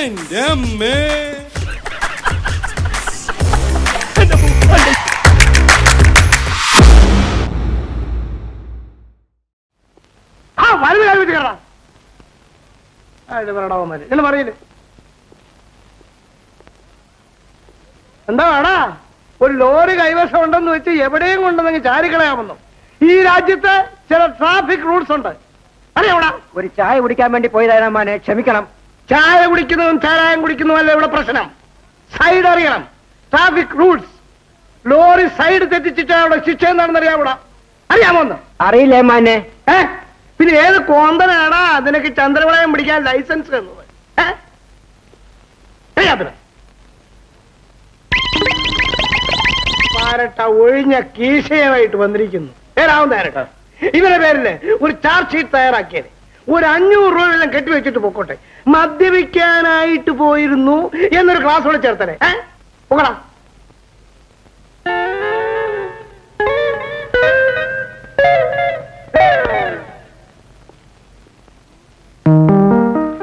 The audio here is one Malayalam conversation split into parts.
എന്റെ അമ്മേ. പറയില്ലേ എന്താ വേടാ? ഒരു ലോറി കൈവശം ഉണ്ടെന്ന് വെച്ച് എവിടെയും കൊണ്ടുവന്നെങ്കിൽ ചാരിക്കളയാമെന്നോ? ഈ രാജ്യത്ത് ചില ട്രാഫിക് റൂൾസ് ഉണ്ട്, അറിയാവൂടാ? ഒരു ചായ കുടിക്കാൻ വേണ്ടി പോയതാ മോനെ, ക്ഷമിക്കണം. ചായ കുടിക്കുന്നതും ചാരായം കുടിക്കുന്നതുമല്ല ഇവിടെ പ്രശ്നം. സൈഡ് അറിയണം, ട്രാഫിക് റൂൾസ്. ലോറി സൈഡ് തെറ്റിച്ചിട്ട് അവിടെ ശിക്ഷ എന്താണെന്ന് അറിയാവൂടാ? അറിയാമോന്ന്? അറിയില്ലേ മോനെ? പിന്നെ ഏത് കോന്തനാടാ അതിനൊക്കെ ചന്ദ്രവളയം പിടിക്കാൻ ലൈസൻസ് എന്നത്? പാരട്ട ഒഴിഞ്ഞ കീശയുമായിട്ട് വന്നിരിക്കുന്നു. ഏരാവുന്നേരട്ടോ ഇവരുടെ പേരില് ഒരു ചാർജ് ഷീറ്റ് തയ്യാറാക്കിയത്. ഒരു 500 രൂപ എല്ലാം കെട്ടിവെച്ചിട്ട് പൊക്കോട്ടെ. മദ്യപിക്കാനായിട്ട് പോയിരുന്നു എന്നൊരു ക്ലാസ്സോടെ ചേർത്തനെ. പോകടാ.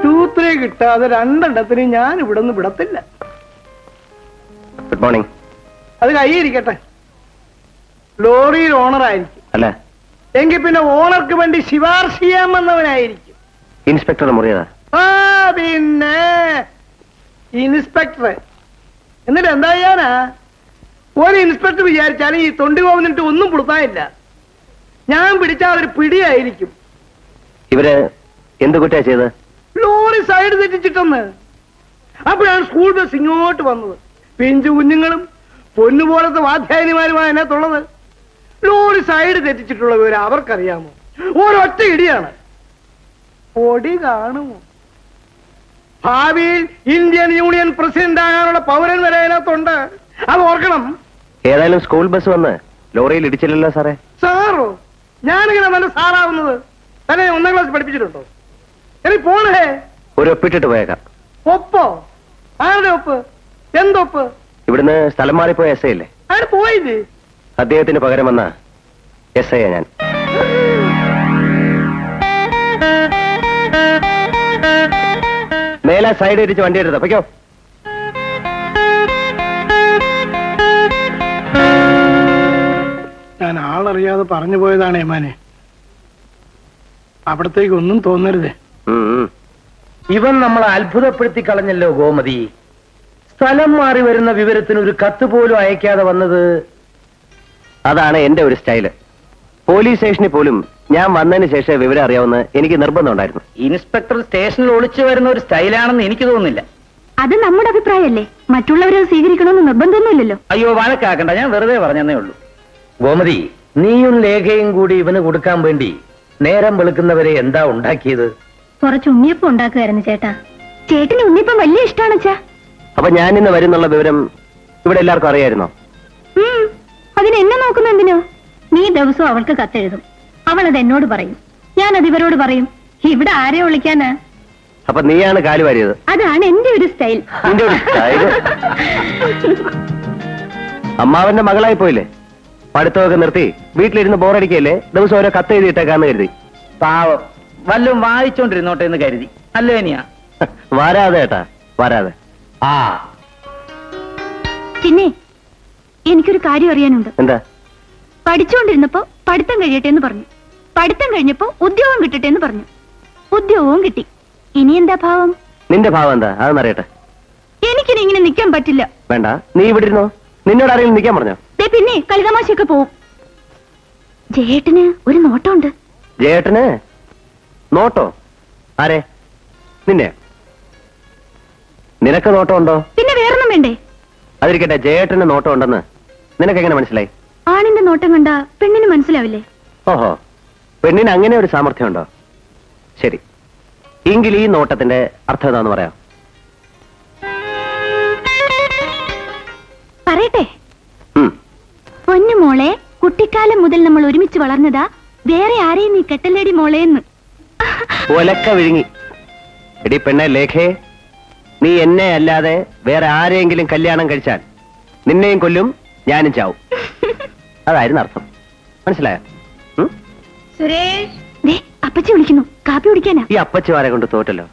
സൂത്രേ കിട്ടാതെ രണ്ടെണ്ണത്തിന് ഞാൻ ഇവിടെ നിന്ന് വിടത്തില്ല. Good morning. അത് കൈയിരിക്കട്ടെ. ലോറിയിൽ ഓണറായിരിക്കും അല്ല എങ്കിൽ പിന്നെ ഓണർക്ക് വേണ്ടി ശിപാർശ ചെയ്യാൻ വന്നവനായിരിക്കും. ഇൻസ്പെക്ടർ മുറിയതാ. പിന്നെ ഇൻസ്പെക്ടർ എന്നിട്ട് എന്താ ചെയ്യാനാ? ഒരു ഇൻസ്പെക്ടർ വിചാരിച്ചാലും ഈ തൊണ്ടി പോകുന്നിട്ട് ഒന്നും പുളുത്താനില്ല. ഞാൻ പിടിച്ചാൽ ഒരു പിടിയായിരിക്കും. ഇവര് എന്ത് കുറ്റാ ചെയ്ത്? ലോറി സൈഡ് തെറ്റിച്ചിട്ടെന്ന്. അപ്പോഴാണ് സ്കൂൾ ബസ് ഇങ്ങോട്ട് വന്നത്. പിഞ്ചു കുഞ്ഞുങ്ങളും പൊന്നുപോലത്തെ വാധ്യായനിമാരുമാണ് അതിനകത്തുള്ളത്. ലോറി സൈഡ് തെറ്റിച്ചിട്ടുള്ള വിവരം അവർക്കറിയാമോ? ഒരൊറ്റ ഇടിയാണ്. പൊടി കാണുമോ? ഭാവിയിൽ ഇന്ത്യൻ യൂണിയൻ പ്രസിഡന്റ് ആകാനുള്ള പൗരൻ വരെ അതിനകത്തുണ്ട്. അത് ഓർക്കണം. ഏതായാലും സ്കൂൾ ബസ് വന്ന് ലോറിയിൽ ഇടിച്ചില്ലല്ലോ സാറേ. സാറോ? ഞാനിങ്ങനെ നല്ല സാറാവുന്നത് തന്നെ 1ാം ക്ലാസ് പഠിപ്പിച്ചിട്ടുണ്ടോ? എനിക്ക് പോണേ. ഒരു ഒപ്പിട്ടിട്ട് പോയേക്കാം. ഒപ്പോ? ആരുടെ ഒപ്പ്? എന്തൊപ്പ്? ഇവിടുന്ന് സ്ഥലം മാറിപ്പോയ എസ് ഐ അല്ലേ? ആര് പോയില്ലേ? അദ്ദേഹത്തിന് പകരം വന്ന എസ് ഐ ഞാൻ. മേലെ സൈഡ് ഇടിച്ച് വണ്ടി എടുത്ത പൊയ്ക്കോ. ഞാൻ ആളറിയാതെ പറഞ്ഞു പോയതാണ് ഏമാനെ. അവിടത്തേക്ക് ഒന്നും തോന്നരുത്. ഇവൻ നമ്മളെ അത്ഭുതപ്പെടുത്തി കളഞ്ഞല്ലോ ഗോമതി. സ്ഥലം മാറി വരുന്ന വിവരത്തിന് ഒരു കത്ത് പോലും അയക്കാതെ വന്നത്. അതാണ് എന്റെ ഒരു സ്റ്റൈല്. പോലീസ് സ്റ്റേഷനിൽ പോലും ഞാൻ വന്നതിന് ശേഷം വിവരം അറിയാവുന്ന എനിക്ക് നിർബന്ധം ഉണ്ടായിരുന്നു. ഇൻസ്പെക്ടർ സ്റ്റേഷനിൽ ഒളിച്ചു വരുന്ന ഒരു സ്റ്റൈലാണെന്ന് എനിക്ക് തോന്നുന്നില്ല. അത് നമ്മുടെ അഭിപ്രായമല്ലേ, മറ്റുള്ളവരെ സ്വീകരിക്കണമെന്ന് നിർബന്ധമൊന്നുമില്ലല്ലോ. അയ്യോ വഴക്കാക്കണ്ട, ഞാൻ വെറുതെ പറഞ്ഞതേ ഉള്ളൂ. ഗോമതി, നീയും ലേഖയും കൂടി ഇവന് കൊടുക്കാൻ വേണ്ടി നേരം വെളുക്കുന്നവരെ എന്താ ഉണ്ടാക്കിയത്? കുറച്ച് ഉണ്ണിയപ്പം ഉണ്ടാക്കുമായിരുന്നു ചേട്ടാ. ചേട്ടന് ഉണ്ണിയപ്പം വലിയ ഇഷ്ടമാണ് അച്ഛാ. അപ്പൊ ഞാൻ ഇന്ന് വരുന്നുള്ള വിവരം ഇവിടെ എല്ലാവർക്കും അറിയായിരുന്നോ? അതിന് എന്നെ നോക്കുന്ന എന്തിനോ? നീ ദിവസവും അവൾക്ക് കത്തെഴുതും, അവൾ അത് എന്നോട് പറയും, ഞാനത് ഇവരോട് പറയും. ഇവിടെ ആരെ വിളിക്കാനാ? അപ്പൊ നീയാണ് കാല് വാരിയത്. അതാണ് എന്റെ ഒരു സ്റ്റൈൽ. അമ്മാവന്റെ മകളായി പോയില്ലേ? പഠിത്തമൊക്കെ നിർത്തി വീട്ടിലിരുന്ന് ബോറടിക്കല്ലേ? ദിവസം ഓരോ കത്ത് എഴുതിയിട്ടേക്കാന്ന് കരുതി. പാവം, വല്ലതും വായിച്ചോണ്ടിരുന്നോട്ടെ എന്ന് കരുതി. അല്ലേ നീയാ? വരാതെ ഏട്ടാ, വരാതെ. പിന്നെ എനിക്കൊരു കാര്യം അറിയാനുണ്ട്. എന്താ? പഠിച്ചുകൊണ്ടിരുന്നപ്പോ പഠിത്തം കഴിയട്ടെ എന്ന് പറഞ്ഞു, പഠിത്തം കഴിഞ്ഞപ്പോ ഉദ്യോഗം കിട്ടട്ടെ എന്ന് പറഞ്ഞു, ഉദ്യോഗവും കിട്ടി. ഇനി എന്താ ഭാവം? നിന്റെ ഭാവം എന്താ അതെന്നറിയട്ടെ. എനിക്കിനി ഇങ്ങനെ നിൽക്കാൻ പറ്റില്ല. വേണ്ട, നീ ഇവിടെ ഇരുന്നോ. നിന്നോട് ആരെങ്കിലും നിൽക്കാൻ പറഞ്ഞോ? പിന്നെ കളിതമാശയൊക്കെ പോവും. ജയേട്ടന് ഒരു നോട്ടമുണ്ട്. ജയേട്ടന് നോട്ടോ? ആരെ? നിന്നെ? നിനക്ക് നോട്ടമുണ്ടോ? പിന്നെ വേറൊന്നും വേണ്ടേ? അതിരിക്കട്ടെ, ജയേട്ടന് നോട്ടം ഉണ്ടെന്ന് നിനക്ക് എങ്ങനെ മനസ്സിലായി? ആണിന്റെ നോട്ടം കണ്ട പെണ്ണിന് മനസ്സിലാവില്ലേ? ഓഹോ, പെണ്ണിന് അങ്ങനെ ഒരു സാമർഥ്യം ഉണ്ടോ? ശരി, എങ്കിൽ ഈ നോട്ടത്തിന്റെ അർത്ഥം എന്താന്ന് പറയാം. പറയട്ടെ? പൊന്നു മോളെ, കുട്ടിക്കാലം മുതൽ നമ്മൾ ഒരുമിച്ച് വളർന്നതാ, വേറെ ആരെയും നീ കെട്ടല്ലേടി മോളേന്ന്. ഒലക്ക വിഴുങ്ങി. എടി പെണ്ണെ ലേഖേ, നീ എന്നെ അല്ലാതെ വേറെ ആരെയെങ്കിലും കല്യാണം കഴിച്ചാൽ നിന്നെയും കൊല്ലും, ഞാനും ചാവും. അതായിരുന്നു അർത്ഥം. മനസ്സിലായോ? സുരേഷ്, അപ്പച്ചി വിളിക്കുന്നു, കാപ്പി കുടിക്കാനാ. ഈ അപ്പച്ചിമാരെ കൊണ്ട് തോറ്റല്ലോ.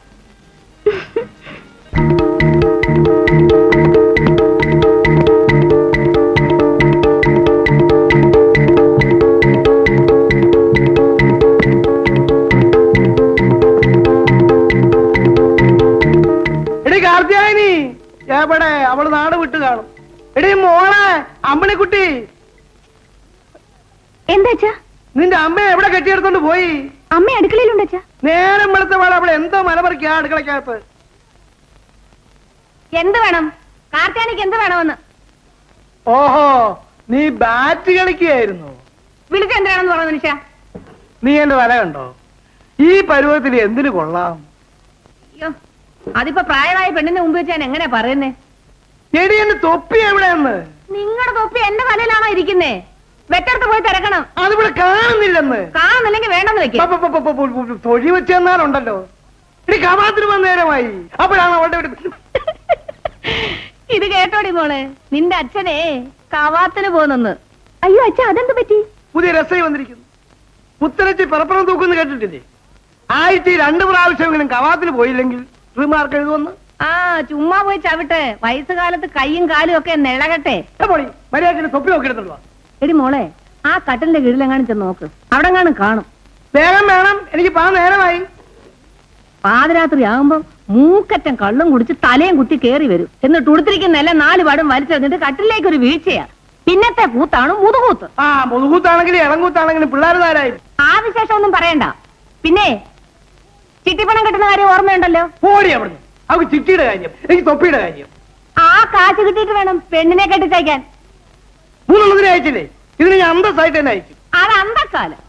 കാർത്തിയായനി എവിടെ? അവള് നാട് വിട്ട് കാണും. എടീ മോളെ അമ്പിളിക്കുട്ടി, എന്താച്ചാ? നിന്റെ അമ്മ എവിടെ കെട്ടിയെടുത്തോണ്ട് പോയി? അമ്മ അടുക്കളയിലുണ്ടച്ചാ. നേരം വെളുത്ത പാടെ അവളെ എന്തോ മലമറിക്കാ അടുക്കളക്കകത്ത്. എന്ത് വേണം? കാർത്തിയാനിക്ക് എന്ത് വേണമെന്ന്? ഓഹോ, നീ ബാറ്റ് കളിക്കുകയായിരുന്നു. വിളിച്ച എന്തിനാണെന്ന് പറഞ്ഞു മനുഷ്യ. നീ എന്റെ വില കണ്ടോ? ഈ പരുവത്തിൽ എന്തിനു കൊള്ളാം? അയ്യോ, അതിപ്പോ പ്രായമായ പെണ്ണിന്റെ മുമ്പ് വെച്ച് ഞാൻ എങ്ങനെയാ പറയുന്നേ? എടി എന്റെ തൊപ്പി എവിടെയെന്ന്? നിങ്ങളുടെ തൊപ്പി എന്റെ തലയിലാണോ ഇരിക്കുന്നേ? വെട്ടടുത്ത് പോയി തിരക്കണം. അതിവിടെ കാണുന്നില്ലെന്ന്. കാണുന്നില്ലെങ്കിൽ വേണ്ടെന്ന് വെക്കും. തൊഴി വെച്ചെന്നാലുണ്ടല്ലോ. എടി കവാത്തിന് വന്ന നേരമായി. അപ്പോഴാണ് അവളുടെ ഇത് കേട്ടോടി മോളെ, നിന്റെ അച്ഛനെ കവാത്തിന് പോന്നെന്ന്. അയ്യോ അച്ഛ, അതെന്ത് പറ്റി? പുതിയ രസമായി വന്നിരിക്കുന്നു. പുത്തനച്ചി പറപ്പുറം തൂക്കുന്നു കേട്ടിട്ടില്ലേ? ആഴ്ച 2 പ്രാവശ്യമെങ്കിലും കവാത്തിന് പോയില്ലെങ്കിൽ റിമാർക്ക് എഴുതുമെന്ന്. ആ, ചുമ്മാ പോയി ചവിട്ടെ. വയസ്സുകാലത്ത് കൈയും കാലും ഒക്കെ നിളകട്ടെ. പോയി മര്യാദക്കിന് തൊപ്പി നോക്കിയെടുത്തുള്ളൂ. എടി മോളെ, ആ കട്ടിലിന്റെ കീഴിലെങ്ങാനും ചെന്ന് നോക്ക്. അവിടെ എങ്ങാനും കാണും. വേഗം വേണം, എനിക്ക് പാ നേരമായി. പാതിരാത്രി ആകുമ്പോ മൂക്കറ്റം കള്ളും കുടിച്ച് തലയും കുത്തി കേറി വരും. എന്നിട്ട് ഉടുത്തിരിക്കുന്നല്ല 4 പാടും വലിച്ചെറിഞ്ഞിട്ട് കട്ടിലേക്ക് ഒരു വീഴ്ചയാ. പിന്നത്തെ കൂത്താണ് മുതുകൂത്ത്. ആ, മുതുകൂത്താണെങ്കിലും ഇളങ്കൂത്താണെങ്കിലും പിള്ളേർ താരായി. ആ വിശേഷം ഒന്നും പറയണ്ട. പിന്നെ ചിട്ടിപ്പണം കിട്ടുന്ന കാര്യം ഓർമ്മയുണ്ടല്ലോ. ഓടി അവിടുന്ന്. അവർക്ക് ചിട്ടിയുടെ കാര്യം, എനിക്ക് തൊപ്പിയുടെ കാര്യം. ആ കാശ് കിട്ടിയിട്ട് വേണം പെണ്ണിനെ കെട്ടിച്ചയക്കാൻ. 3 അയച്ചില്ലേ? ഇതിന് ഞാൻ അന്തസ്സായിട്ട് തന്നെ അയച്ചു. അത് അന്തക്കാലം.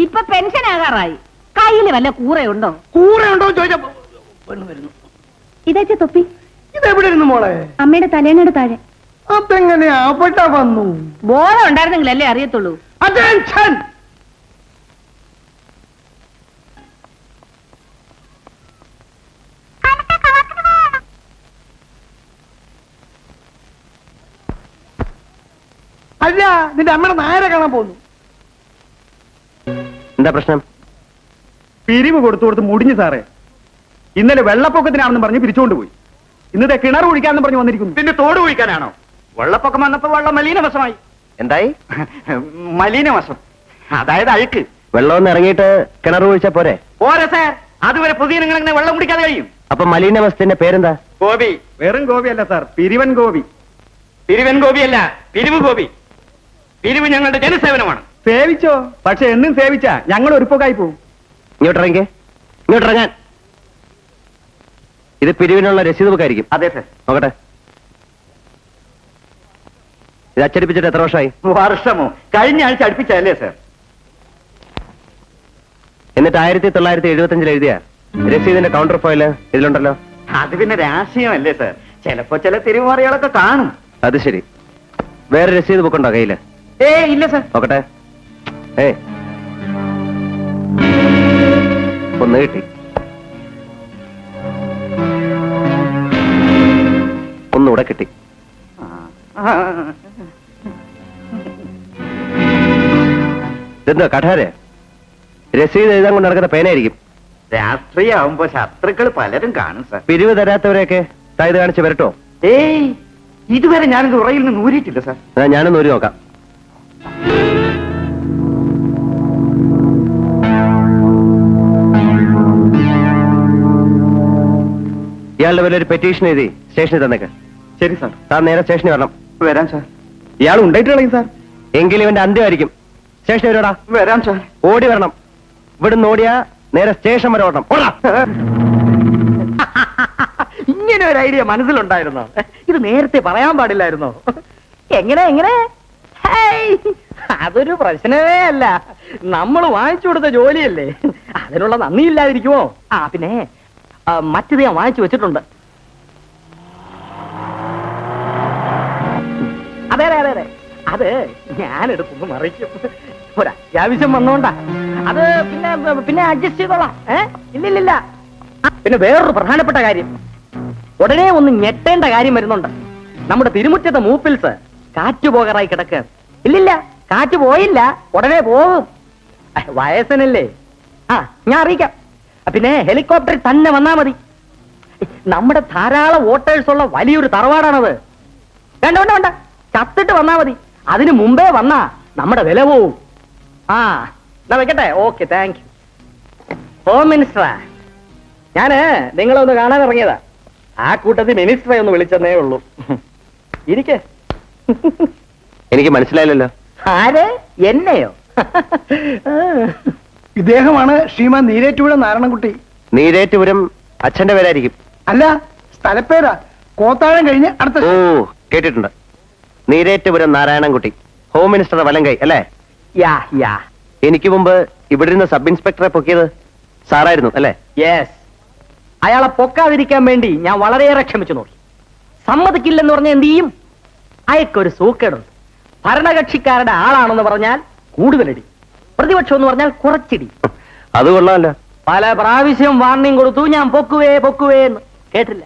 ഇപ്പൊ പെൻഷൻ ആകാറായി. കയ്യില് വല്ല കൂറയുണ്ടോ? കൂടെ ഉണ്ടോ ചോദിച്ചപ്പോ പെണ്ണ് വരുന്നു. ഇതേച്ച തൊപ്പി ഇതെവിടെ ഇരുന്നു മോളെ? അമ്മയുടെ തലേനോട് താഴെ. അതെങ്ങനെയാ പെട്ട വന്നു? ബോധം ഉണ്ടായിരുന്നെങ്കിലല്ലേ അറിയത്തുള്ളൂ. അറ്റൻഷൻ. അല്ല, നിന്റെ അമ്മയുടെ നായരെ കാണാൻ പോന്നു. എന്താ പ്രശ്നം? പിരിവ് കൊടുത്തു മുടിഞ്ഞു സാറേ. ഇന്നലെ വെള്ളപ്പൊക്കത്തിനാണെന്ന് പറഞ്ഞ് പിരിച്ചുകൊണ്ടുപോയി. ഇന്നത്തെ കിണർ കുഴിക്കാന്ന് പറഞ്ഞ് വന്നിരിക്കുന്നു. പിന്നെ തോട് കുഴിക്കാനാണോ? വെള്ളപ്പൊക്കം വന്നപ്പോ വെള്ളം മലീനവശമായി. എന്തായി? മലീനവശം, അതായത് അഴുക്ക്. വെള്ളമൊന്ന് ഇറങ്ങിയിട്ട് കിണർ കുഴിച്ചാ പോരെ? പോരെ സാർ, അതുവരെ പൊതുജനങ്ങൾ എങ്ങനെ വെള്ളം കുടിക്കാതെ കഴിയും? അപ്പൊ മലീനവസ്ഥന്റെ പേരെന്താ? ഗോപി. വെറും ഗോപിയല്ല സാർ, പിരിവൻ ഗോപി. പിരിവൻ ഗോപിയല്ല, പിരിവ് ഗോപി. പിരിവ് ഞങ്ങളുടെ ജനസേവനമാണ്. സേവിച്ചോ, പക്ഷെ എന്നും സേവിച്ചാ ഞങ്ങൾ ഒരുപ്പൊക്കായി പോവും. ഇങ്ങോട്ടിറങ്ങി, ഇങ്ങോട്ടിറങ്ങാൻ. ഇത് പിരിവിനുള്ള രസീത് ബുക്ക് ആയിരിക്കും. അതെ സാർ. നോക്കട്ടെ. ഇത് അച്ചടിപ്പിച്ചിട്ട് എത്ര വർഷമായി? വർഷമോ? കഴിഞ്ഞ ആഴ്ച അടുപ്പിച്ചല്ലേ സാർ? എന്നിട്ട് 1975 എഴുതിയ രസീതിന്റെ കൗണ്ടർ ഫോയില് ഇതിലുണ്ടല്ലോ. അത് പിന്നെ രാഷ്ട്രീയമല്ലേ സാർ, ചിലപ്പോ ചില തിരുമാറികളൊക്കെ കാണും. അത് ശരി. വേറെ രസീത് ബുക്ക് ഉണ്ടോ കയ്യില്? ഇല്ല സാർ. നോക്കട്ടെ. ഒന്ന് കിട്ടി, ഒന്നുകൂടെ കിട്ടി. ഇതെന്താ കഠാരെ? രസീത് എഴുതാൻ കൊണ്ട് നടക്കുന്ന പേനായിരിക്കും. രാഷ്ട്രീയമാവുമ്പോ ശത്രുക്കൾ പലരും കാണും സാർ. പിരിവ് തരാത്തവരെയൊക്കെ തായത് കാണിച്ച് വരട്ടോ. ഇതുവരെ ഞാനിത് ഉറയിൽ നിന്ന് ഊരിയിട്ടില്ല സാർ. എന്നാ ഞാനൊന്ന് ഊരി നോക്കാം. ഇയാളുടെ പേരിൽ ഒരു പെറ്റീഷൻ എഴുതി സ്റ്റേഷനിൽ തന്നേക്ക്. ശരി സാർ. താൻ നേരെ സ്റ്റേഷനിൽ വരണം. വരാം സാർ. ഇയാൾ ഉണ്ടായിട്ട് കളയും സാർ. എങ്കിലും ഇവന്റെ അന്ത്യമായിരിക്കും. സ്റ്റേഷനിൽ വരോടാ. വരാം സാർ. ഓടി വരണം. ഇവിടുന്ന് ഓടിയാ നേരെ സ്റ്റേഷൻ വരെ ഓടണം. ഇങ്ങനെ ഒരു ഐഡിയ മനസ്സിലുണ്ടായിരുന്നോ? ഇത് നേരത്തെ പറയാൻ പാടില്ലായിരുന്നോ? എങ്ങനെ? അതൊരു പ്രശ്നമേ അല്ല. നമ്മൾ വാങ്ങിച്ചു കൊടുത്ത ജോലിയല്ലേ, അതിനുള്ള നന്ദി ഇല്ലാതിരിക്കുമോ? പിന്നെ മറ്റത് ഞാൻ വാങ്ങിച്ചു വെച്ചിട്ടുണ്ട്. അതെ, അത് ഞാനെടുക്കുന്നു മറിക്കും. ഒരത്യാവശ്യം വന്നോണ്ടാ. അത് പിന്നെ അഡ്ജസ്റ്റ് ചെയ്തോളാം. ഇല്ലില്ല. പിന്നെ വേറൊരു പ്രധാനപ്പെട്ട കാര്യം, ഉടനെ ഒന്ന് ഞെട്ടേണ്ട കാര്യം വരുന്നുണ്ട്. നമ്മുടെ തിരുമുറ്റത്തെ മൂപ്പിൽസ് കാറ്റ് പോകാറായി കിടക്കുക. ഇല്ലില്ല, കാറ്റ് പോയില്ല, ഉടനെ പോകും. വയസ്സനല്ലേ. ഞാൻ അറിയിക്കാം. പിന്നെ ഹെലികോപ്റ്ററിൽ തന്നെ വന്നാ മതി. നമ്മുടെ ധാരാളം വോട്ടേഴ്സ് ഉള്ള വലിയൊരു തറവാടാണത്. വേണ്ട, ചത്തിട്ട് വന്നാ മതി. അതിന് മുമ്പേ വന്നാ നമ്മുടെ വില പോവും. എന്നാ വെക്കട്ടെ. Okay, thank you. ഹോം മിനിസ്റ്ററാ, ഞാന് നിങ്ങളൊന്ന് കാണാൻ ഇറങ്ങിയതാ. ആ കൂട്ടത്തിൽ മിനിസ്റ്ററെ ഒന്ന് വിളിച്ചെന്നേ ഉള്ളൂ. ഇരിക്കേ. എനിക്ക് മനസ്സിലായില്ലല്ലോ. ആരെ? എന്നെയോ? ഇദ്ദേഹമാണ് ശ്രീമാൻ നീരേറ്റുപുഴ നാരായണൻകുട്ടി. നീരേറ്റുപുരം അച്ഛന്റെ പേരായിരിക്കും. അല്ല, സ്ഥലപ്പേരാ. കോത്താഴം കഴിഞ്ഞ് അടുത്ത ഓ, കേട്ടിട്ടുണ്ട്. നീരേറ്റുപുരം നാരായണൻകുട്ടി, ഹോം മിനിസ്റ്ററുടെ വലങ്കൈ അല്ലേ? യാ യാ. എനിക്ക് മുമ്പ് ഇവിടെ ഇരുന്ന് സബ് ഇൻസ്പെക്ടറെ പൊക്കിയത് സാറായിരുന്നു അല്ലേ? യെസ്. അയാളെ പൊക്കാതിരിക്കാൻ വേണ്ടി ഞാൻ വളരെയേറെ ക്ഷമിച്ചു നോക്കി. സമ്മതിക്കില്ലെന്ന് പറഞ്ഞാൽ എന്ത് ചെയ്യും? അയക്കൊരു സൂക്കേടുണ്ട്. ഭരണകക്ഷിക്കാരുടെ ആളാണെന്ന് പറഞ്ഞാൽ കൂടുതലടി, പ്രതിപക്ഷം എന്ന് പറഞ്ഞാൽ കുറച്ചിടി. അത് കൊള്ളാമല്ലോ. പല പ്രാവശ്യം വാർണിംഗ് കൊടുത്തു, ഞാൻ പൊക്കുവേ പൊക്കുവേ എന്ന്. കേട്ടില്ല.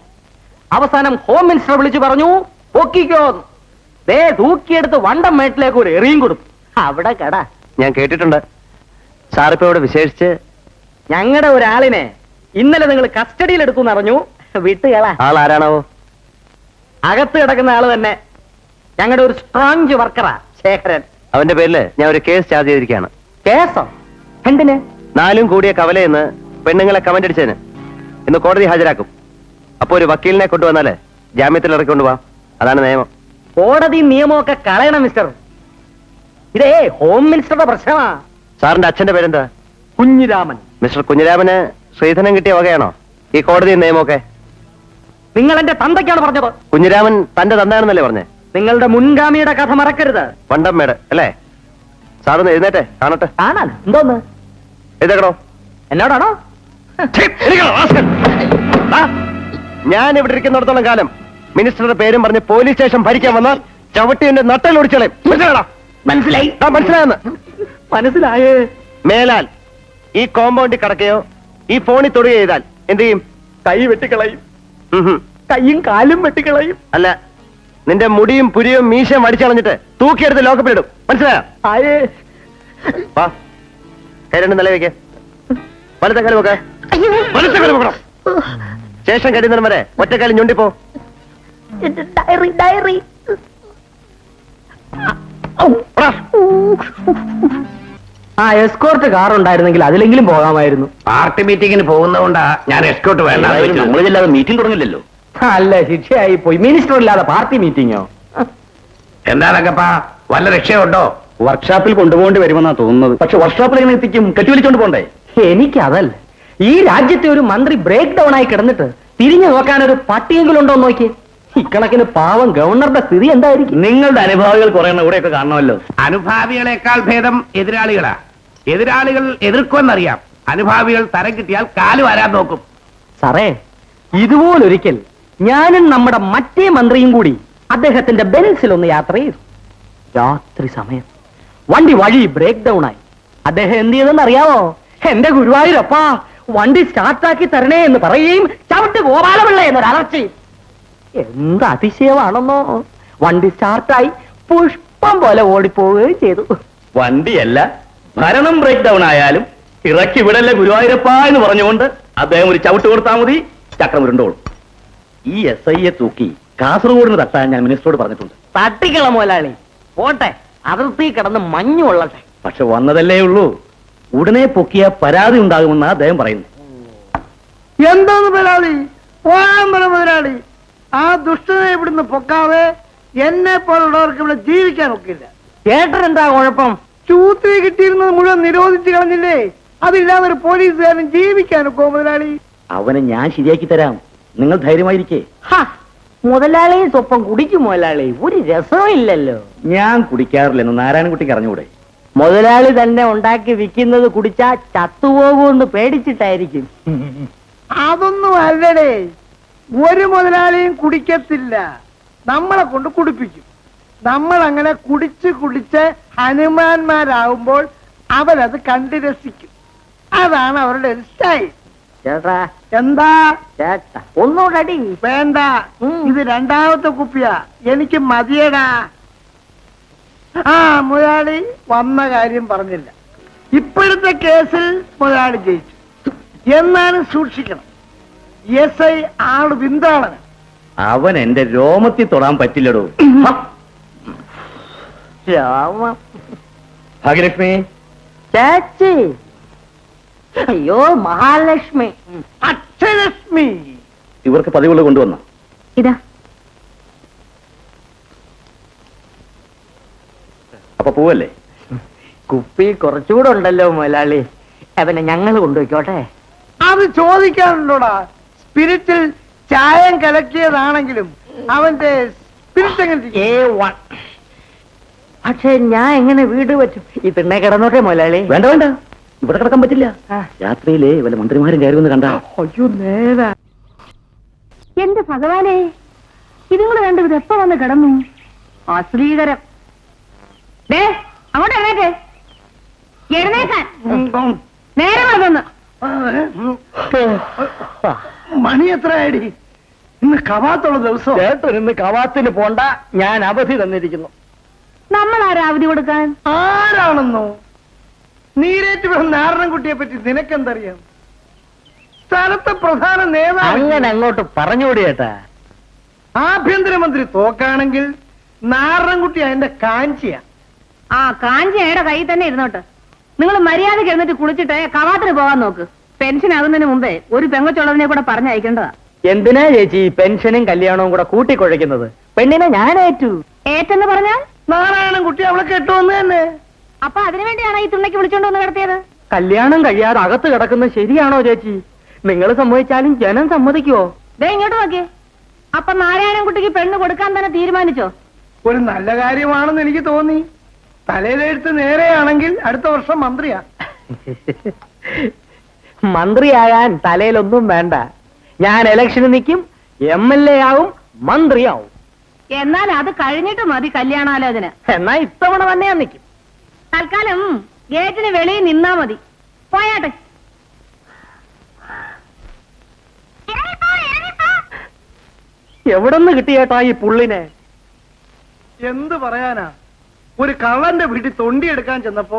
അവസാനം ഹോം മിനിസ്റ്റർ വിളിച്ചു പറഞ്ഞു പൊക്കിക്കോ. ദേ തൂക്കിയെടുത്ത് വണ്ടം മേട്ടിലേക്ക് ഒരു എറിയും കൊടുത്തു. അവിടെ കട. ഞാൻ കേട്ടിട്ടുണ്ട്. സാറിപ്പോ ഇവിടെ വിശേഷിച്ച് ഞങ്ങളുടെ ഒരാളിനെ ഇന്നലെ നിങ്ങൾ കസ്റ്റഡിയിൽ എടുത്തു എന്നറിഞ്ഞു. വിട്ടുകളാ. ആൾ ആരാണാവോ? അകത്ത് കിടക്കുന്ന ആള് തന്നെ. ഞങ്ങളുടെ ഒരു സ്ട്രോങ് വർക്കറാ, ശേഖരൻ. അവന്റെ പേരില് ഞാൻ ഒരു കേസ് ചാർജ് ചെയ്തിരിക്കുകയാണ്. കേസോ? എന്തിന്? 4 കൂടിയ കവലയെന്ന് പെണ്ണുങ്ങളെ കമന്റ് അടിച്ചതിന് ഇന്ന് കോടതി ഹാജരാക്കും. അപ്പൊ ഒരു വക്കീലിനെ കൊണ്ടുവന്നാല് ജാമ്യത്തിൽ ഇറക്കിക്കൊണ്ടുപോവാ. അതാണ് നിയമം. കോടതി നിയമമൊക്കെ കളയണം മിസ്റ്റർ. ഇതേ ഹോം മിനിസ്റ്ററുടെ പ്രശ്നമാ. സാറിന്റെ അച്ഛന്റെ പേരെന്താ? കുഞ്ഞിരാമൻ. മിസ്റ്റർ കുഞ്ഞിരാമന് ശ്രീധനം കിട്ടിയ വകയാണോ ഈ കോടതി നിയമമൊക്കെ? നിങ്ങൾ എന്റെ തന്തയ്ക്കാണ് പറഞ്ഞത്. കുഞ്ഞിരാമൻ തന്റെ തന്നാണെന്നല്ലേ പറഞ്ഞേ? നിങ്ങളുടെ മുൻഗാമിയുടെ കഥ മറക്കരുത്. വണ്ടമ്മേട് അല്ലേ? സാറൊന്ന് എഴുന്നേറ്റെ കാണട്ടെ. കാണാൻ എന്തോന്ന്? എഴുതേക്കണോ? എന്നോടാണോ? ഞാൻ ഇവിടെ ഇരിക്കുന്നിടത്തോളം കാലം മിനിസ്റ്ററുടെ പേരും പറഞ്ഞ് പോലീസ് സ്റ്റേഷൻ ഭരിക്കാൻ വന്നാൽ ചവിട്ടി എന്റെ നട്ടൽ ഒടിച്ചളെ. മനസ്സിലായി. മനസ്സിലായെന്ന്? മനസ്സിലായേ. മേലാൽ ഈ കോമ്പൗണ്ടിൽ കടക്കുകയോ ഈ ഫോണിൽ തൊടുകയോ ചെയ്താൽ എന്ത് ചെയ്യും? കൈ വെട്ടിക്കളയും. ഉം. കൈയും കാലും വെട്ടിക്കളയും. അല്ല, നിന്റെ മുടിയും പുരിയും മീശയും വടിച്ചളഞ്ഞിട്ട് തൂക്കിയെടുത്ത് ലോക്കപ്പിലിടും. മനസ്സിലായോ? ആയേ. വാ, കൈ രണ്ടും നില വെക്കേ. വലത്തെ കാലം വെക്ക. വലത്തെ കാലം വെക്കണം. ശേഷം കഴിയുന്നതിന് വരെ ഒറ്റക്കാലം ഞൊണ്ടിപ്പോ. ഡയറി ഡയറി. ആ എസ്കോർട്ട് കാർ ഉണ്ടായിരുന്നെങ്കിൽ അതിലെങ്കിലും പോകാമായിരുന്നു. പാർട്ടി മീറ്റിംഗിന് പോകുന്നതുകൊണ്ടാ ഞാൻ എസ്കോട്ട് വേണ്ട. നമ്മളില്ലാതെ മീറ്റിംഗ് തുടങ്ങില്ലല്ലോ. അല്ല, ശിക്ഷയായി പോയി. മിനിസ്റ്റർ ഇല്ലാതെ പാർട്ടി മീറ്റിംഗോ? എന്താണക്കപ്പാ, വല്ല രക്ഷയുണ്ടോ? വർക്ക്ഷോപ്പിൽ കൊണ്ടുപോകേണ്ടി വരുമെന്നാ തോന്നുന്നത്. പക്ഷെ വർക്ക്ഷോപ്പിൽ എങ്ങനെ എത്തിക്കും? കെട്ടിവലിച്ചോണ്ട് പോണ്ടേ? എനിക്കതല്ല. ഈ രാജ്യത്തെ ഒരു മന്ത്രി ബ്രേക്ക് ഡൗൺ ആയി കിടന്നിട്ട് തിരിഞ്ഞു നോക്കാൻ ഒരു പട്ടിയെങ്കിലും ഉണ്ടോ നോക്കി. ഇക്കണക്കിന് പാവം ഗവർണറുടെ സ്ഥിതി എന്തായിരിക്കും? നിങ്ങളുടെ അനുഭാവികൾ കുറെ ഇവിടെയൊക്കെ കാണണമല്ലോ. അനുഭാവികളെക്കാൾ ഭേദം എതിരാളികളാ. എതിരാളികൾ എതിർക്കുമെന്നറിയാം. അനുഭാവികൾ തരം കിട്ടിയാൽ കാല് വരാൻ നോക്കും. സാറേ, ഇതുപോലൊരിക്കൽ ഞാനും നമ്മുടെ മറ്റേ മന്ത്രിയും കൂടി അദ്ദേഹത്തിന്റെ ബെൻസിലൊന്ന് യാത്ര ചെയ്തു. രാത്രി സമയം വണ്ടി വഴി ബ്രേക്ക് ഡൗൺ ആയി. അദ്ദേഹം എന്ത് ചെയ്തെന്ന് അറിയാമോ? എന്റെ ഗുരുവായൂരപ്പാ, വണ്ടി സ്റ്റാർട്ടാക്കി തരണേ എന്ന് പറയുകയും ചവിട്ട് ഗോപാലപിള്ള എന്നൊരു അലർച്ചയും. എന്ത് അതിശയമാണെന്നോ. വണ്ടി സ്റ്റാർട്ടായി പുഷ്പം പോലെ ഓടിപ്പോവുകയും ചെയ്തു. വണ്ടിയല്ല, ഭരണം ബ്രേക്ക് ഡൗൺ ആയാലും ഇറക്കി വിടല്ലേ ഗുരുവായൂരപ്പ എന്ന് പറഞ്ഞുകൊണ്ട് അദ്ദേഹം ഒരു ചവിട്ട് കൊടുത്താൽ മതി, ചക്രം ഉരുണ്ടോളും. ഈ SIയെ തൂക്കി കാസർഗോഡിന് തട്ടാൻ ഞാൻ മിനിസ്റ്ററോട് പറഞ്ഞിട്ടുണ്ട്. തട്ടിക്കള മുതലാളി, പോട്ടെ, അതിർത്തി കിടന്ന് മഞ്ഞു കൊള്ളട്ടെ. പക്ഷെ വന്നതല്ലേ ഉള്ളൂ. ഉടനെ പൊക്കിയ പരാതി ഉണ്ടാകുമെന്ന് അദ്ദേഹം പറയുന്നു. എന്തോന്ന് മുതലാളി? പോകാൻ പറ മുതലാളി. ആ ദുഷ്ടനെ ഇവിടുന്ന് പൊക്കാതെ എന്നെ പോലുള്ളവർക്ക് ഇവിടെ ജീവിക്കാൻ ഒക്കില്ല. ചേട്ടനെന്താ കുഴപ്പം? ചൂത്തിരി കിട്ടിയിരുന്നത് മുഴുവൻ നിരോധിച്ചു കളഞ്ഞില്ലേ? അതില്ലാതെ ഒരു പോലീസുകാരൻ ജീവിക്കാനൊക്കോ മുതലാളി? അവനെ ഞാൻ ശരിയാക്കി തരാം, നിങ്ങൾ ധൈര്യമായിരിക്കേ. മുതലാളിയും സ്വപ്പം കുടിക്കും മുതലാളി, ഒരു രസവും ഇല്ലല്ലോ. ഞാൻ കുടിക്കാറില്ലെന്ന് നാരായണൻകുട്ടിക്ക് അറിഞ്ഞുകൂടെ? മുതലാളി തന്നെ ഉണ്ടാക്കി വിൽക്കുന്നത് കുടിച്ചാ ചത്തുപോകുമെന്ന് പേടിച്ചിട്ടായിരിക്കും. അതൊന്നും അല്ലടേ, ഒരു മുതലാളിയും കുടിക്കത്തില്ല. നമ്മളെ കൊണ്ട് കുടിപ്പിക്കും. നമ്മൾ അങ്ങനെ കുടിച്ച് കുടിച്ച് ഹനുമാന്മാരാകുമ്പോൾ അവരത് കണ്ടു രസിക്കും. അതാണ് അവരുടെ ഒരു സ്റ്റൈൽ. ചേട്ടാ, എന്താ ചേട്ടാ ഒന്നുകൂടി വേണ്ട, ഇത് രണ്ടാമത്തെ കുപ്പിയാ, എനിക്ക് മതിയടാ. ആ മുതലാളി വന്ന കാര്യം പറഞ്ഞില്ല. ഇപ്പോഴത്തെ കേസിൽ മുതലാളി ജയിച്ചു. എന്നാലും സൂക്ഷിക്കണം. SI ആള് വിന്താളന. അവൻ എന്റെ രോമത്തിൽ തൊടാൻ പറ്റില്ലടോ. രാമ. ഭാഗ്യലക്ഷ്മി, ചേച്ചി. അയ്യോ മഹാലക്ഷ്മി. അക്ഷലക്ഷ്മി. ഇവർക്ക് പതിവുള്ള കൊണ്ടുവന്ന ഇതാ അപ്പൊ പോവല്ലേ? കുപ്പി കുറച്ചുകൂടെ ഉണ്ടല്ലോ മുതലാളി. അവനെ ഞങ്ങൾ കൊണ്ടുപോയിക്കോട്ടെ. അത് ചോദിക്കാനുണ്ടോടാ? സ്പിരിറ്റിൽ ചായം കലക്കിയതാണെങ്കിലും അവന്റെ സ്പിരിറ്റ് എങ്ങനെ ഇരിക്കും? പക്ഷെ ഞാൻ എങ്ങനെ വീട് വെച്ചു? ഈ തിണ്ണെ കിടന്നോട്ടെ മുതലാളി. വേണ്ട വേണ്ട, ഇവിടെ കിടക്കാൻ പറ്റില്ല. ആ. രാത്രിയിലേ വല്ല മന്ത്രിമാരും കയറുമെന്ന് കണ്ടാ. അയ്യോ നേരാ. എന്റെ ഭഗവാനെ, ഇതുങ്ങൾ വേണ്ട ഇത് എപ്പോ വന്ന് കിടന്നു? അശ്ലീകരം. ദേ അങ്ങോട്ട് എഴുന്നേറ്റ്. എഴുന്നേക്കാൻ നേരെ വന്നു. മണി എത്രയായി? ഇന്ന് കവാത്തുള്ള ദിവസം. ചേട്ടൻ ഇന്ന് കവാത്തിന് പോണ്ട, ഞാൻ അവധി തന്നിരിക്കുന്നു. നമ്മൾ ആരാ അവധി കൊടുക്കാൻ? ആരാണെന്നോ? നീരേറ്റ് വീണ നാരായണൻകുട്ടിയെ പറ്റി നിനക്കെന്തറിയാം? സ്ഥലത്തെ പ്രധാന നേതാവ്. അങ്ങനെ അങ്ങോട്ട് പറഞ്ഞുകൂടി ചേട്ടാ. ആഭ്യന്തരമന്ത്രി തോക്കാണെങ്കിൽ നാരായണൻകുട്ടി അതിന്റെ കാഞ്ചിയാ. ആ കാഞ്ചിയുടെ കയ്യിൽ തന്നെ ഇരുന്നോട്ട്. നിങ്ങൾ മര്യാദയ്ക്ക് എഴുന്നിട്ട് കുളിച്ചിട്ട് കവാത്തിന് പോകാൻ നോക്ക്. പെൻഷൻ ആകുന്നതിന് മുമ്പേ ഒരു പെങ്ങച്ചുള്ളതിനെ കൂടെ പറഞ്ഞയക്കേണ്ടതാ. എന്തിനാ ചേച്ചി ഈ പെൻഷനും കല്യാണവും കൂടെ കൂട്ടിക്കുഴയ്ക്കുന്നത്? പെണ്ണിനെ ഞാൻ ഏറ്റു. ഏറ്റെന്ന് പറഞ്ഞാൽ നാരായണൻകുട്ടി അവളെ കെട്ടുവന്ന് തന്നെ. അപ്പൊ അതിനുവേണ്ടിയാണോ ഈ തുണയ്ക്ക് വിളിച്ചോണ്ട് വന്ന് കിടത്തിയത്? കല്യാണം കഴിയാതെ അകത്ത് കിടക്കുന്നത് ശരിയാണോ ചേച്ചി? നിങ്ങൾ സമ്മതിച്ചാലും ജനം സമ്മതിക്കുവോ? ദേ ഇങ്ങോട്ട് നോക്കിയേ. അപ്പൊ നാരായണൻകുട്ടിക്ക് പെണ്ണ് കൊടുക്കാൻ തന്നെ തീരുമാനിച്ചോ? ഒരു നല്ല കാര്യമാണെന്ന് എനിക്ക് തോന്നി. തലയിലെടുത്ത് നേരെയാണെങ്കിൽ അടുത്ത വർഷം മന്ത്രിയാ. മന്ത്രിയാകാൻ തലയിലൊന്നും വേണ്ട. ഞാൻ ഇലക്ഷന് നിൽക്കും, MLA ആവും, മന്ത്രിയാവും. എന്നാൽ അത് കഴിഞ്ഞിട്ട് മതി കല്യാണാലോചന. എന്നാ ഇത്തവണ തന്നെ ഞാൻ നിൽക്കും. തൽക്കാലം ഗേറ്റിന് വെളിയിൽ നിന്നാ മതി. പോയാട്ടെ. എവിടെന്ന് കിട്ടിയേട്ടാ ഈ പുള്ളിനെ? എന്ത് പറയാനാ? ഒരു കള്ളന്റെ വീട്ടിൽ തൊണ്ടിയെടുക്കാൻ ചെന്നപ്പോ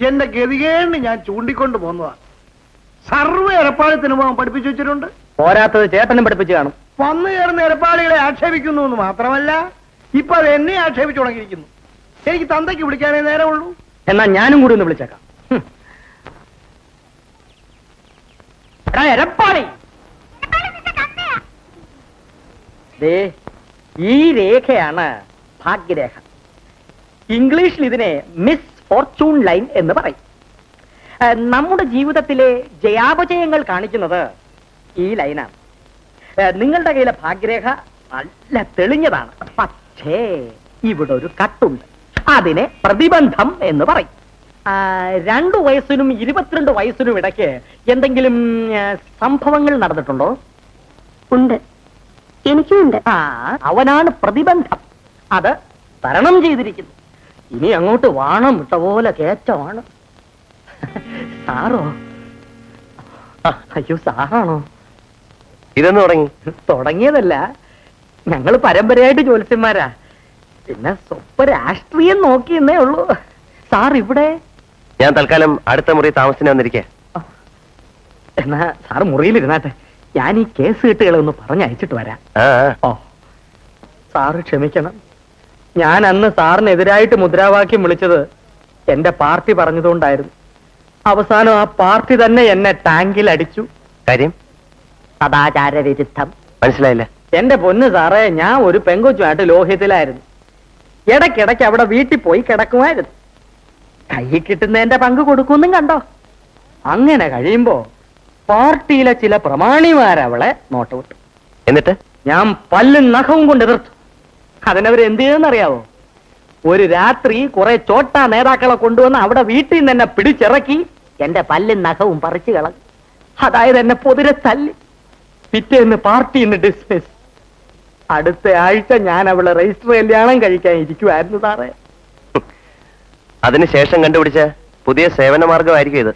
എന്റെ ഗതികേടിന് ഞാൻ ചൂണ്ടിക്കൊണ്ട് പോന്നതാ. സർവ്വ എരപ്പാളത്തിന് പോകാൻ പഠിപ്പിച്ചു വെച്ചിട്ടുണ്ട്. പോരാത്തത് ചേട്ടനും പഠിപ്പിച്ചു കാണും. വന്നു ചേർന്ന് എരപ്പാളികളെ ആക്ഷേപിക്കുന്നു എന്ന് മാത്രമല്ല, ഇപ്പൊ അത് എന്നെ ആക്ഷേപിച്ചു തുടങ്ങിയിരിക്കുന്നു. എനിക്ക് തന്തയ്ക്ക് വിളിക്കാനേ നേരമുള്ളൂ. എന്നാ ഞാനും കൂടി ഒന്ന് വിളിച്ചേക്കാം. എടാ എരപ്പാളി, ദേ ഈ രേഖയാണ് ഭാഗ്യരേഖ. ഇംഗ്ലീഷിൽ ഇതിനെ മിസ് ഫോർച്യൂൺ ലൈൻ എന്ന് പറയും. നമ്മുടെ ജീവിതത്തിലെ ജയാപജയങ്ങൾ കാണിക്കുന്നത് ഈ ലൈനാണ്. നിങ്ങളുടെ കയ്യിലെ ഭാഗ്യരേഖ നല്ല തെളിഞ്ഞതാണ്. പക്ഷേ ഇവിടെ ഒരു കട്ടുണ്ട്. അതിനെ പ്രതിബന്ധം എന്ന് പറയും. 2 വയസ്സിനും 22 വയസ്സിനും ഇടയ്ക്ക് എന്തെങ്കിലും സംഭവങ്ങൾ നടന്നിട്ടുണ്ടോ? ഉണ്ട്, എനിക്കുണ്ട്. അവനാണ് പ്രതിബന്ധം. അത് തരണം ചെയ്തിരിക്കുന്നു. ഇനി അങ്ങോട്ട് വാണം വിട്ട പോലെ കേറ്റമാണ്. സാറോ? അയ്യോ സാറാണോ? ഇതെന്ന് തുടങ്ങി? തുടങ്ങിയതല്ല, ഞങ്ങൾ പരമ്പരയായിട്ട് ജ്യോത്സ്യന്മാരാ. പിന്നെ സ്വപ്പ രാഷ്ട്രീയം നോക്കിയെന്നേ ഉള്ളൂ. സാർ ഇവിടെ? ഞാൻ തൽക്കാലം അടുത്ത മുറി താമസിന് വന്നിരിക്കേ. എന്നാ സാർ മുറിയിലിരുന്നാട്ടെ, ഞാൻ ഈ കേസ് കെട്ടുകളെ ഒന്ന് പറഞ്ഞയച്ചിട്ട് വരാം. ഓ സാറ് ക്ഷമിക്കണം. ഞാൻ അന്ന് സാറിനെതിരായിട്ട് മുദ്രാവാക്യം വിളിച്ചത് എന്റെ പാർട്ടി പറഞ്ഞതുകൊണ്ടായിരുന്നു. അവസാനം ആ പാർട്ടി തന്നെ എന്നെ ടാങ്കിൽ അടിച്ചു. കാര്യം സദാചാര വിരുദ്ധം. മനസ്സിലായില്ല. എന്റെ പൊന്ന് സാറേ, ഞാൻ ഒരു പെങ്കൊച്ചുമായിട്ട് ലോഹ്യത്തിലായിരുന്നു. ഇടയ്ക്കിടയ്ക്ക് അവിടെ വീട്ടിൽ പോയി കിടക്കുമായിരുന്നു. കൈ കിട്ടുന്നതിന്റെ പങ്ക് കൊടുക്കുമെന്നും കണ്ടോ. അങ്ങനെ കഴിയുമ്പോ പാർട്ടിയിലെ ചില പ്രമാണിമാരവളെ നോട്ടുവിട്ടു. എന്നിട്ട് ഞാൻ പല്ലും നഖവും കൊണ്ട് എതിർത്തു. അതിനവരെന്ത് ചെയ്തെന്നറിയാവോ? ഒരു രാത്രി കുറെ ചോട്ടാ നേതാക്കളെ കൊണ്ടുവന്ന് അവിടെ വീട്ടിൽ നിന്ന് എന്നെ പിടിച്ചിറക്കി എന്റെ പല്ലും നഖവും പറിച്ചു കളഞ്ഞു. അതായത് എന്നെ പൊതിരെ തല്ലി. പിറ്റേന്ന് പാർട്ടിന്ന് ഡിസ്മിസ്. അടുത്ത ആഴ്ച ഞാൻ അവളെ രജിസ്റ്റർ കല്യാണം കഴിക്കാൻ ഇരിക്കുവായിരുന്നു സാറേ. അതിനുശേഷം കണ്ടുപിടിച്ച പുതിയ സേവന മാർഗമായിരിക്കും ഇത്.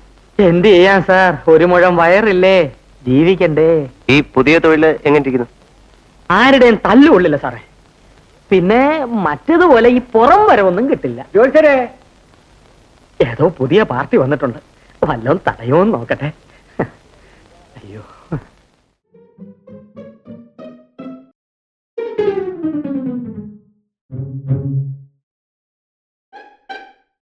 എന്ത് ചെയ്യാൻ സാർ, ഒരു മുഴം വയറില്ലേ, ജീവിക്കണ്ടേ. ഈ പുതിയ തൊഴില് എങ്ങനെയിരിക്കുന്നു? ആരുടെയും തല്ലുകൊള്ളില്ല സാറേ. പിന്നെ മറ്റതുപോലെ ഈ പുറം വരവൊന്നും കിട്ടില്ല. ജോത്സരെ, ഏതോ പുതിയ പാർട്ടി വന്നിട്ടുണ്ട്, വല്ലതും തടയോന്ന് നോക്കട്ടെ.